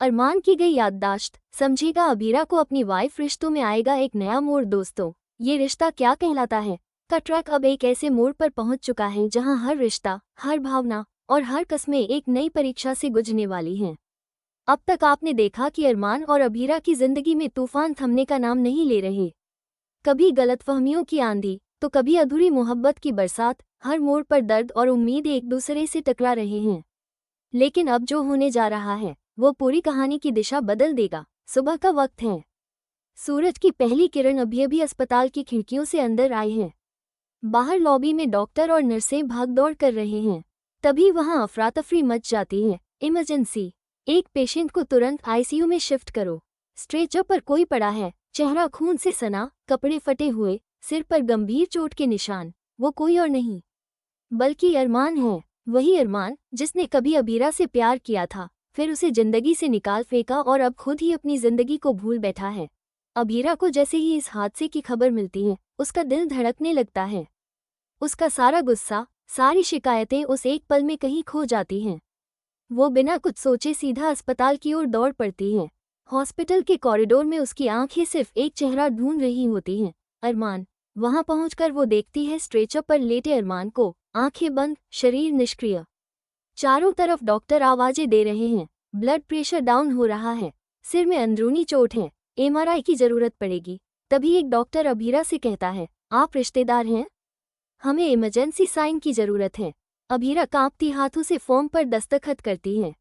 अरमान की गई याददाश्त, समझेगा अबीरा को अपनी वाइफ, रिश्तों में आएगा एक नया मोड़। दोस्तों, ये रिश्ता क्या कहलाता है का ट्रैक अब एक ऐसे मोड़ पर पहुंच चुका है जहां हर रिश्ता, हर भावना और हर कस्में एक नई परीक्षा से गुजरने वाली हैं। अब तक आपने देखा कि अरमान और अबीरा की जिंदगी में तूफान थमने का नाम नहीं ले रहे। कभी गलतफहमियों की आंधी, तो कभी अधूरी मोहब्बत की बरसात। हर मोड़ पर दर्द और उम्मीद एक दूसरे से टकरा रहे हैं। लेकिन अब जो होने जा रहा है वो पूरी कहानी की दिशा बदल देगा। सुबह का वक्त है। सूरज की पहली किरण अभी अस्पताल की खिड़कियों से अंदर आई है। बाहर लॉबी में डॉक्टर और नर्सें भागदौड़ कर रहे हैं। तभी वहां अफरा तफरी मच जाती है। इमरजेंसी! एक पेशेंट को तुरंत आईसीयू में शिफ्ट करो। स्ट्रेचर पर कोई पड़ा है, चेहरा खून से सना, कपड़े फटे हुए, सिर पर गंभीर चोट के निशान। वो कोई और नहीं बल्कि अरमान है। वही अरमान जिसने कभी अबीरा से प्यार किया था, फिर उसे जिंदगी से निकाल फेंका और अब खुद ही अपनी जिंदगी को भूल बैठा है। अबीरा को जैसे ही इस हादसे की खबर मिलती है, उसका दिल धड़कने लगता है। उसका सारा गुस्सा, सारी शिकायतें उस एक पल में कहीं खो जाती हैं। वो बिना कुछ सोचे सीधा अस्पताल की ओर दौड़ पड़ती है। हॉस्पिटल के कॉरिडोर में उसकी आंखें सिर्फ एक चेहरा ढूंढ रही होती हैं, अरमान। वहां पहुंचकर वो देखती है स्ट्रेचर पर लेटे अरमान को, आंखें बंद, शरीर निष्क्रिय। चारों तरफ डॉक्टर आवाजें दे रहे हैं। ब्लड प्रेशर डाउन हो रहा है, सिर में अंदरूनी चोट है, एमआरआई की जरूरत पड़ेगी। तभी एक डॉक्टर अबीरा से कहता है, आप रिश्तेदार हैं? हमें इमरजेंसी साइन की जरूरत है। अबीरा कांपती हाथों से फॉर्म पर दस्तखत करती है।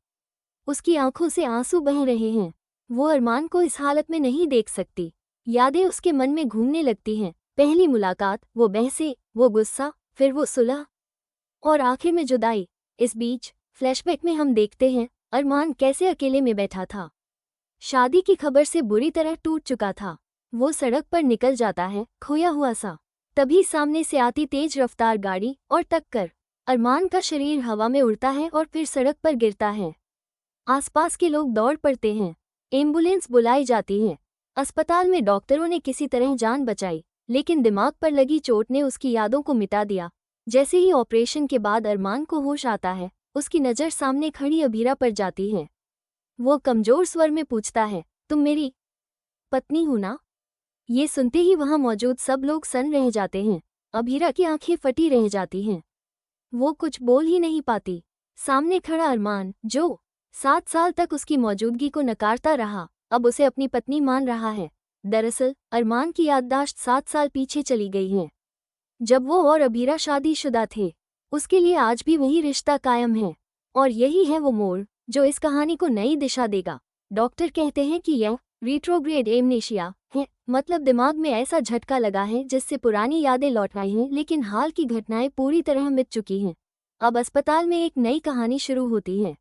उसकी आंखों से आंसू बह रहे हैं। वो अरमान को इस हालत में नहीं देख सकती। यादें उसके मन में घूमने लगती हैं। पहली मुलाकात, वो बहसें, वो गुस्सा, फिर वो सुलह और आखिर में जुदाई। इस बीच फ्लैशबैक में हम देखते हैं अरमान कैसे अकेले में बैठा था। शादी की खबर से बुरी तरह टूट चुका था। वो सड़क पर निकल जाता है, खोया हुआ सा। तभी सामने से आती तेज रफ्तार गाड़ी और टक्कर। अरमान का शरीर हवा में उड़ता है और फिर सड़क पर गिरता है। आसपास के लोग दौड़ पड़ते हैं। एम्बुलेंस बुलाई जाती है। अस्पताल में डॉक्टरों ने किसी तरह जान बचाई, लेकिन दिमाग पर लगी चोट ने उसकी यादों को मिटा दिया। जैसे ही ऑपरेशन के बाद अरमान को होश आता है, उसकी नज़र सामने खड़ी अबीरा पर जाती है। वो कमजोर स्वर में पूछता है, तुम मेरी पत्नी हो ना? ये सुनते ही वहां मौजूद सब लोग सन रह जाते हैं। अबीरा की आंखें फटी रह जाती हैं। वो कुछ बोल ही नहीं पाती। सामने खड़ा अरमान, जो 7 साल तक उसकी मौजूदगी को नकारता रहा, अब उसे अपनी पत्नी मान रहा है। दरअसल अरमान की याददाश्त 7 साल पीछे चली गई है, जब वो और अबीरा शादीशुदा थे। उसके लिए आज भी वही रिश्ता कायम है। और यही है वो मोड़ जो इस कहानी को नई दिशा देगा। डॉक्टर कहते हैं कि यह रिट्रोग्रेड एमनेशिया है, मतलब दिमाग में ऐसा झटका लगा है जिससे पुरानी यादें लौट आई हैं, लेकिन हाल की घटनाएं पूरी तरह मिट चुकी हैं। अब अस्पताल में एक नई कहानी शुरू होती है।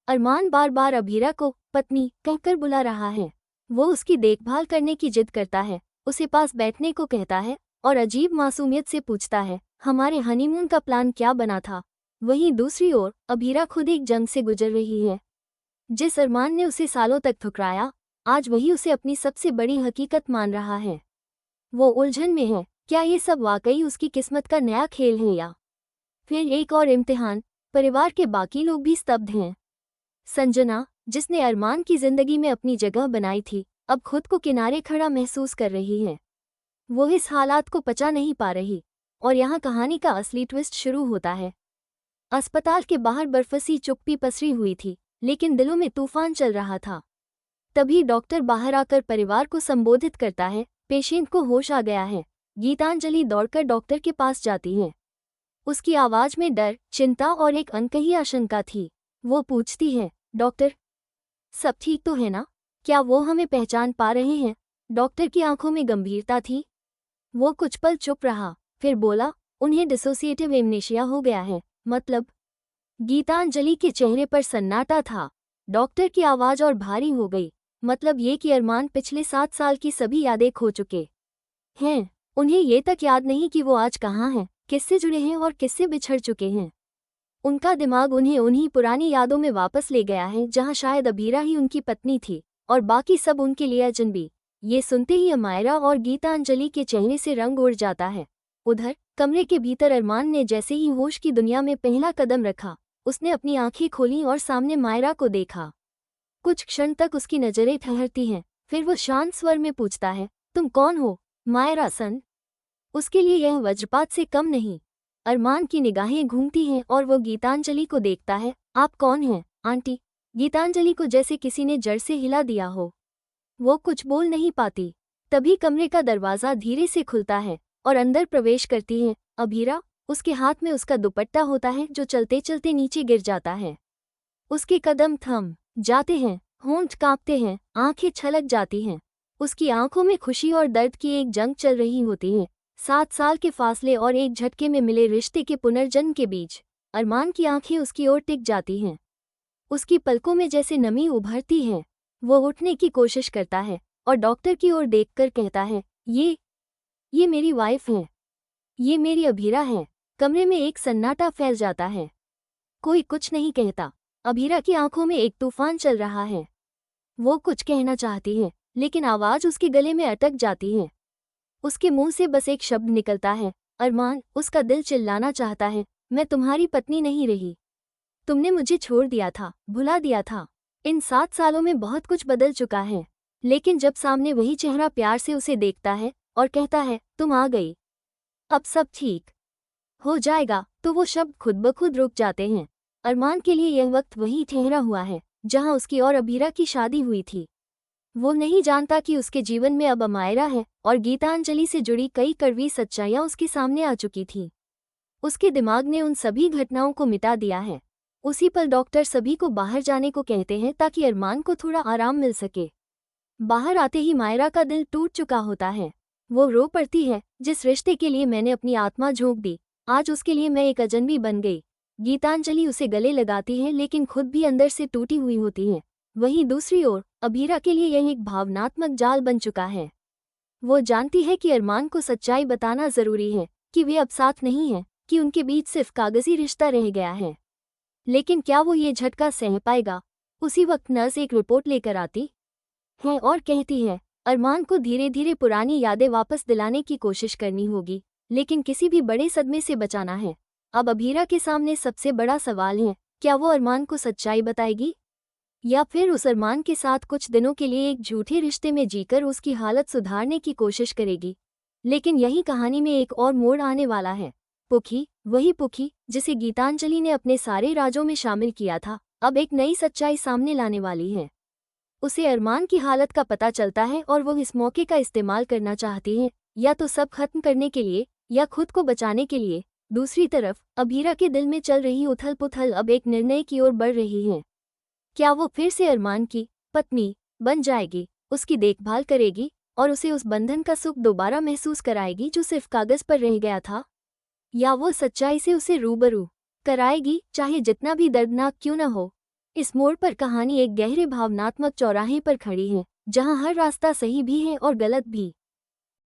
अरमान बार बार अबीरा को पत्नी कहकर बुला रहा है। वो उसकी देखभाल करने की जिद करता है, उसे पास बैठने को कहता है और अजीब मासूमियत से पूछता है, हमारे हनीमून का प्लान क्या बना था? वहीं दूसरी ओर अबीरा खुद एक जंग से गुजर रही है। जिस अरमान ने उसे सालों तक ठुकराया, आज वही उसे अपनी सबसे बड़ी हकीकत मान रहा है। वो उलझन में है, क्या ये सब वाकई उसकी किस्मत का नया खेल है या फिर एक और इम्तिहान? परिवार के बाकी लोग भी स्तब्ध हैं। संजना, जिसने अरमान की जिंदगी में अपनी जगह बनाई थी, अब खुद को किनारे खड़ा महसूस कर रही है। वो इस हालात को पचा नहीं पा रही। और यहाँ कहानी का असली ट्विस्ट शुरू होता है। अस्पताल के बाहर बर्फसी चुप्पी पसरी हुई थी, लेकिन दिलों में तूफान चल रहा था। तभी डॉक्टर बाहर आकर परिवार को संबोधित करता है, पेशेंट को होश आ गया है। गीतांजलि दौड़कर डॉक्टर के पास जाती है। उसकी आवाज में डर, चिंता और एक अनकही आशंका थी। वो पूछती है, डॉक्टर, सब ठीक तो है ना? क्या वो हमें पहचान पा रहे हैं? डॉक्टर की आंखों में गंभीरता थी। वो कुछ पल चुप रहा, फिर बोला, उन्हें डिसोसिएटिव एमनेशिया हो गया है। मतलब? गीतांजलि के चेहरे पर सन्नाटा था। डॉक्टर की आवाज और भारी हो गई। मतलब ये कि अरमान पिछले 7 साल की सभी यादें खो चुके हैं। उन्हें ये तक याद नहीं कि वो आज कहाँ हैं, किससे जुड़े हैं और किससे बिछड़ चुके हैं। उनका दिमाग उन्हें उन्हीं पुरानी यादों में वापस ले गया है जहां शायद अबीरा ही उनकी पत्नी थी और बाकी सब उनके लिए अजनबी। ये सुनते ही अमायरा और गीतांजलि के चेहरे से रंग उड़ जाता है। उधर कमरे के भीतर अरमान ने जैसे ही होश की दुनिया में पहला कदम रखा, उसने अपनी आंखें खोलीं और सामने मायरा को देखा। कुछ क्षण तक उसकी नजरें ठहरती हैं, फिर वो शांत स्वर में पूछता है, तुम कौन हो मायरा सन? उसके लिए यह वज्रपात से कम नहीं। अरमान की निगाहें घूमती हैं और वो गीतांजलि को देखता है। आप कौन हैं आंटी? गीतांजलि को जैसे किसी ने जड़ से हिला दिया हो। वो कुछ बोल नहीं पाती। तभी कमरे का दरवाज़ा धीरे से खुलता है और अंदर प्रवेश करती है अभीरा। उसके हाथ में उसका दुपट्टा होता है जो चलते चलते नीचे गिर जाता है। उसके कदम थम जाते हैं, होंठ कांपते हैं, आंखें छलक जाती हैं। उसकी आंखों में खुशी और दर्द की एक जंग चल रही होती है। 7 साल के फासले और एक झटके में मिले रिश्ते के पुनर्जन्म के बीच अरमान की आंखें उसकी ओर टिक जाती हैं। उसकी पलकों में जैसे नमी उभरती है। वो उठने की कोशिश करता है और डॉक्टर की ओर देखकर कहता है, ये मेरी वाइफ है, ये मेरी अभीरा है। कमरे में एक सन्नाटा फैल जाता है। कोई कुछ नहीं कहता। अभीरा की आंखों में एक तूफान चल रहा है। वो कुछ कहना चाहती है, लेकिन आवाज उसके गले में अटक जाती है। उसके मुंह से बस एक शब्द निकलता है, अरमान। उसका दिल चिल्लाना चाहता है, मैं तुम्हारी पत्नी नहीं रही। तुमने मुझे छोड़ दिया था, भुला दिया था। इन 7 सालों में बहुत कुछ बदल चुका है। लेकिन जब सामने वही चेहरा प्यार से उसे देखता है और कहता है, तुम आ गई, अब सब ठीक हो जाएगा, तो वो शब्द खुद ब खुद रुक जाते हैं। अरमान के लिए यह वक्त वहीं ठहरा हुआ है जहां उसकी और अभीरा की शादी हुई थी। वो नहीं जानता कि उसके जीवन में अब अमायरा है और गीतांजलि से जुड़ी कई कड़वी सच्चाइयां उसके सामने आ चुकी थीं। उसके दिमाग ने उन सभी घटनाओं को मिटा दिया है। उसी पल डॉक्टर सभी को बाहर जाने को कहते हैं ताकि अरमान को थोड़ा आराम मिल सके। बाहर आते ही मायरा का दिल टूट चुका होता है। वो रो पड़ती है, जिस रिश्ते के लिए मैंने अपनी आत्मा झोंक दी, आज उसके लिए मैं एक अजनबी बन गई। गीतांजलि उसे गले लगाती है लेकिन खुद भी अंदर से टूटी हुई होती है। वहीं दूसरी ओर अभीरा के लिए यह एक भावनात्मक जाल बन चुका है। वो जानती है कि अरमान को सच्चाई बताना जरूरी है, कि वे अब साथ नहीं हैं, कि उनके बीच सिर्फ कागजी रिश्ता रह गया है। लेकिन क्या वो ये झटका सह पाएगा? उसी वक्त नर्स एक रिपोर्ट लेकर आती है और कहती है, अरमान को धीरे धीरे पुरानी यादें वापस दिलाने की कोशिश करनी होगी, लेकिन किसी भी बड़े सदमे से बचाना है। अब अभीरा के सामने सबसे बड़ा सवाल है, क्या वो अरमान को सच्चाई बताएगी या फिर उस अरमान के साथ कुछ दिनों के लिए एक झूठे रिश्ते में जीकर उसकी हालत सुधारने की कोशिश करेगी। लेकिन यही कहानी में एक और मोड़ आने वाला है। पुखी, वही पुखी जिसे गीतांजलि ने अपने सारे राजों में शामिल किया था, अब एक नई सच्चाई सामने लाने वाली है। उसे अरमान की हालत का पता चलता है और वो इस मौके का इस्तेमाल करना चाहती है, या तो सब खत्म करने के लिए या खुद को बचाने के लिए। दूसरी तरफ अभीरा के दिल में चल रही उथल पुथल अब एक निर्णय की ओर बढ़ रही है। क्या वो फिर से अरमान की पत्नी बन जाएगी, उसकी देखभाल करेगी और उसे उस बंधन का सुख दोबारा महसूस कराएगी जो सिर्फ कागज पर रह गया था? या वो सच्चाई से उसे रूबरू कराएगी, चाहे जितना भी दर्दनाक क्यों न हो? इस मोड़ पर कहानी एक गहरे भावनात्मक चौराहे पर खड़ी है, जहां हर रास्ता सही भी है और गलत भी।